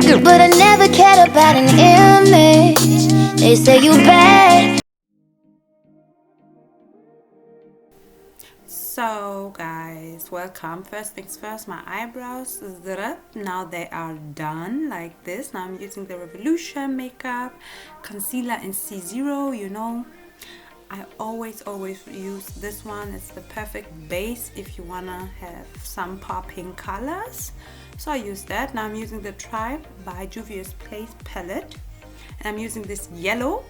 but I never cared about an image. They say you bad. So guys, welcome. First things first, my eyebrows now they are done like this. Now I'm using the Revolution makeup concealer in C0. You know, I always use this one. It's the perfect base if you wanna have some popping colors, so I use that. Now I'm using the Tribe by Juvias Place palette, and I'm using this yellow.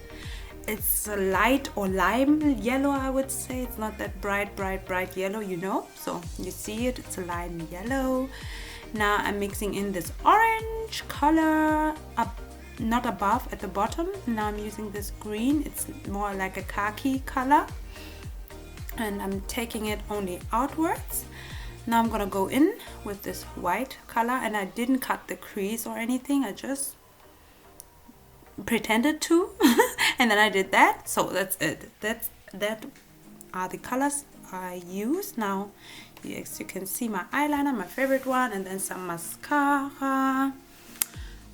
It's a light or lime yellow, I would say. It's not that bright yellow, you know. So you see it, it's a lime yellow. Now I'm mixing in this orange color up, not above, at the bottom. Now I'm using this green. It's more like a khaki color, and I'm taking it only outwards. Now I'm gonna go in with this white color, and I didn't cut the crease or anything. I just pretended to and then I did that. So that's it. That are the colors I use. Now yes, you can see my eyeliner, my favorite one, and then some mascara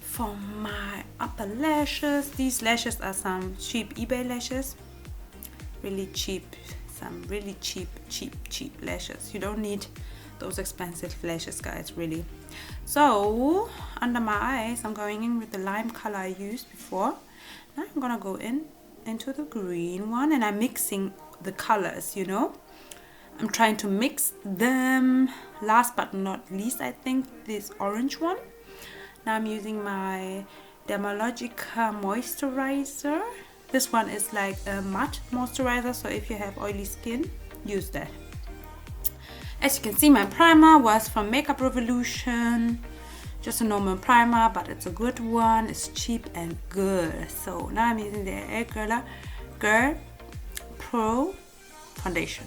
for my upper lashes. These lashes are some cheap eBay lashes, really cheap, some really cheap lashes. You don't need those expensive lashes, guys, really. So under my eyes I'm going in with the lime color I used before. Now I'm gonna go into the green one, and I'm mixing the colors, you know. I'm trying to mix them. Last but not least, I think this orange one. Now I'm using my Dermalogica moisturizer. This one is like a matte moisturizer, so if you have oily skin, use that. As you can see, my primer was from Makeup Revolution. Just a normal primer, but it's a good one. It's cheap and good. So now I'm using the Girl Pro foundation.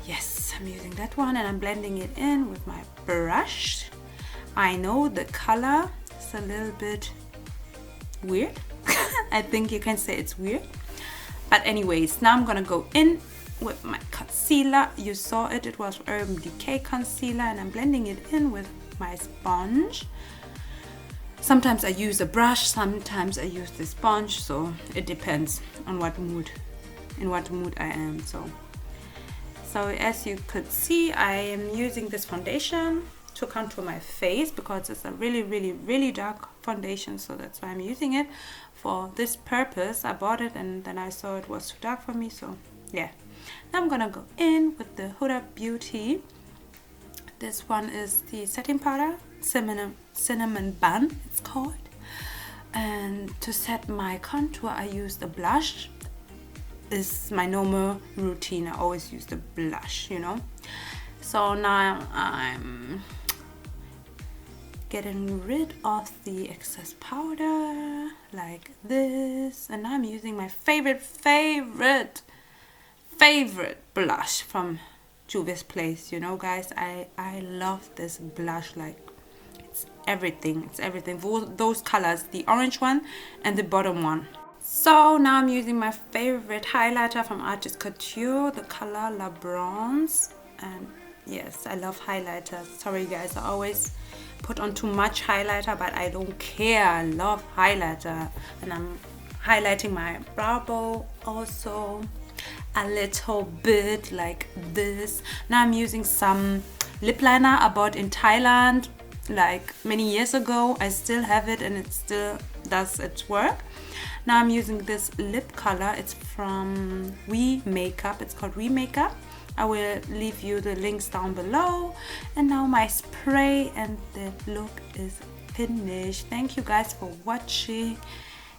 Yes, I'm using that one, and I'm blending it in with my brush. I know the color is a little bit weird. I think you can say it's weird. But anyways, now I'm gonna go in with my concealer. You saw it, it was Decay concealer, and I'm blending it in with my sponge. Sometimes I use a brush, sometimes I use the sponge, so it depends on in what mood I am. So as you could see, I am using this foundation to contour my face because it's a really dark foundation, so that's why I'm using it for this purpose. I bought it and then I saw it was too dark for me, so yeah. Now I'm gonna go in with the Huda Beauty. This one is the setting powder, Cinnamon Bun it's called. And to set my contour, I used a blush. This is my normal routine. I always use the blush, you know. So now I'm getting rid of the excess powder like this, and I'm using my favorite blush from Juvias Place. You know, guys, I love this blush. Like, it's everything. Those colors, the orange one and the bottom one. So now I'm using my favorite highlighter from Couture, the color Labronze. And yes, I love highlighters. Sorry guys, I always put on too much highlighter, but I don't care. I love highlighter, and I'm highlighting my brow bone also a little bit like this. Now I'm using some lip liner I bought in Thailand like many years ago. I still have it and it still does its work. Now I'm using this lip color. It's from Wemakeup. It's called Wemakeup. I will leave you the links down below. And now my spray, and the look is finished. Thank you guys for watching.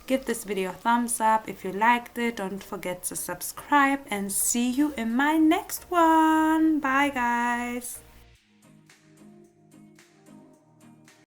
Give this video a thumbs up if you liked it. Don't forget to subscribe, and see you in my next one. Bye guys.